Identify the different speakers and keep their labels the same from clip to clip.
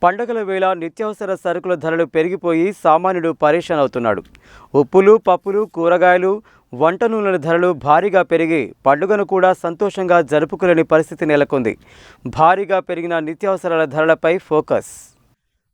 Speaker 1: పండగల వేళ నిత్యావసర సరుకుల ధరలు పెరిగిపోయి సామాన్యుడు పరేషాన్ అవుతున్నాడు. ఉప్పులు, పప్పులు, కూరగాయలు, వంట నూనెల ధరలు భారీగా పెరిగి పండుగను కూడా సంతోషంగా జరుపుకోలేని పరిస్థితి నెలకొంది. భారీగా పెరిగిన నిత్యావసరాల ధరలపై ఫోకస్.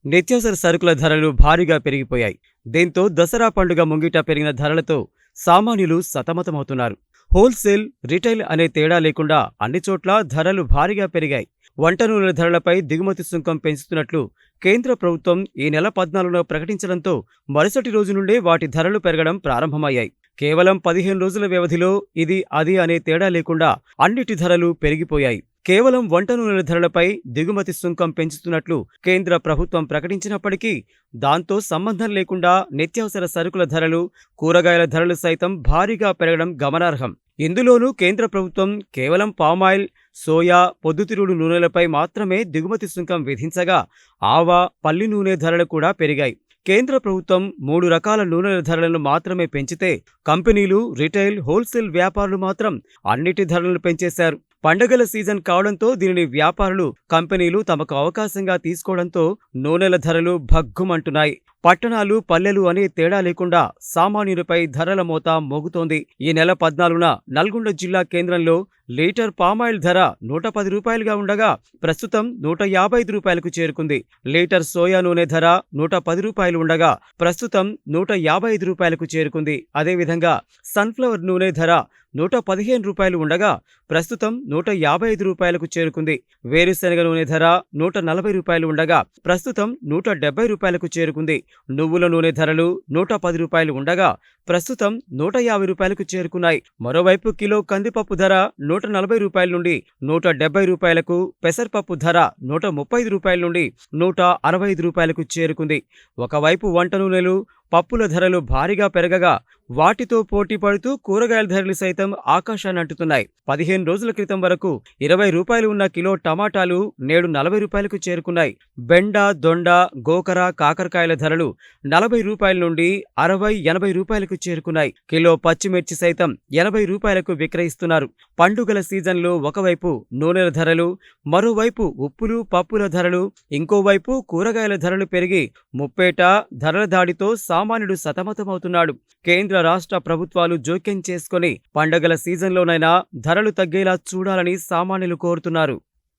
Speaker 1: నిత్యావసర సరుకుల ధరలు భారీగా పెరిగిపోయాయి. దీంతో దసరా పండుగ ముంగిట పెరిగిన ధరలతో సామాన్యులు సతమతమవుతున్నారు. హోల్సేల్, రిటైల్ అనే తేడా లేకుండా అన్ని చోట్ల ధరలు భారీగా పెరిగాయి. వంట నూనెల ధరలపై దిగుమతి సుంకం పెంచుతున్నట్లు కేంద్ర ప్రభుత్వం ఈ నెల 14న ప్రకటించడంతో మరుసటి రోజు నుండే వాటి ధరలు పెరగడం ప్రారంభమయ్యాయి. కేవలం 15 రోజుల వ్యవధిలో ఇది అది అనే తేడా లేకుండా అన్నిటి ధరలు పెరిగిపోయాయి. కేవలం వంట నూనెల ధరలపై దిగుమతి సుంకం పెంచుతున్నట్లు కేంద్ర ప్రభుత్వం ప్రకటించినప్పటికీ దాంతో సంబంధం లేకుండా నిత్యావసర సరుకుల ధరలు, కూరగాయల ధరలు సైతం భారీగా పెరగడం గమనార్హం. ఇందులోనూ కేంద్ర ప్రభుత్వం కేవలం పామాయిల్, సోయా, పొద్దుతిరుగుడు నూనెలపై మాత్రమే దిగుమతి సుంకం విధించగా ఆవా, పల్లి నూనె ధరలు కూడా పెరిగాయి. కేంద్ర ప్రభుత్వం 3 రకాల నూనెల ధరలను మాత్రమే పెంచితే కంపెనీలు, రిటైల్, హోల్సేల్ వ్యాపారులు మాత్రం అన్నిటి ధరలను పెంచేశారు. పండగల సీజన్ కావడంతో దీనిని వ్యాపారులు, కంపెనీలు తమకు అవకాశంగా తీసుకోవడంతో నూనెల ధరలు భగ్గుమంటున్నాయి. పట్టణాలు, పల్లెలు అనే తేడా లేకుండా సామాన్యులపై ధరల మోత మోగుతోంది. ఈ నెల 14న నల్గొండ జిల్లా కేంద్రంలో లీటర్ పామాయిల్ ధర 110 రూపాయలుగా ఉండగా ప్రస్తుతం 155 రూపాయలకు చేరుకుంది. లీటర్ సోయా నూనె ధర 110 రూపాయలు ఉండగా ప్రస్తుతం 155 రూపాయలకు చేరుకుంది. అదేవిధంగా సన్ఫ్లవర్ నూనె ధర 115 రూపాయలు ఉండగా ప్రస్తుతం 155 రూపాయలకు చేరుకుంది. వేరుశెనగ నూనె ధర 140 రూపాయలు ఉండగా ప్రస్తుతం 170 రూపాయలకు చేరుకుంది. నువ్వుల నూనె ధరలు 110 రూపాయలు ఉండగా ప్రస్తుతం 150 రూపాయలకు చేరుకున్నాయి. మరోవైపు కిలో కందిపప్పు ధర 140 రూపాయల నుండి 170 రూపాయలకు, పెసరపప్పు ధర 135 రూపాయల నుండి 165 రూపాయలకు చేరుకుంది. ఒకవైపు వంట నూనెలు, పప్పుల ధరలు భారీగా పెరగగా వాటితో పోటీ పడుతూ కూరగాయల ధరలు సైతం ఆకాశాన్ని అంటుతున్నాయి. 15 రోజుల క్రితం వరకు 20 రూపాయలు ఉన్న కిలో టమాటాలు నేడు 40 రూపాయలకు చేరుకున్నాయి. బెండ, దొండ, గోకర, కాకరకాయల ధరలు 40 రూపాయల నుండి 60-80 రూపాయలకు చేరుకున్నాయి. కిలో పచ్చిమిర్చి సైతం 80 రూపాయలకు విక్రయిస్తున్నారు. పండుగల సీజన్లో ఒకవైపు నూనెల ధరలు, మరోవైపు ఉప్పులు, పప్పుల ధరలు, ఇంకోవైపు కూరగాయల ధరలు పెరిగి ముప్పేట ధరల దాడితో సామాన్యుడు సతమతమవుతున్నాడు. కేంద్ర, రాష్ట్ర ప్రభుత్వాలు జోక్యం చేసుకుని పండగల సీజన్లోనైనా ధరలు తగ్గేలా చూడాలని సామాన్యులు కోరుతున్నారు.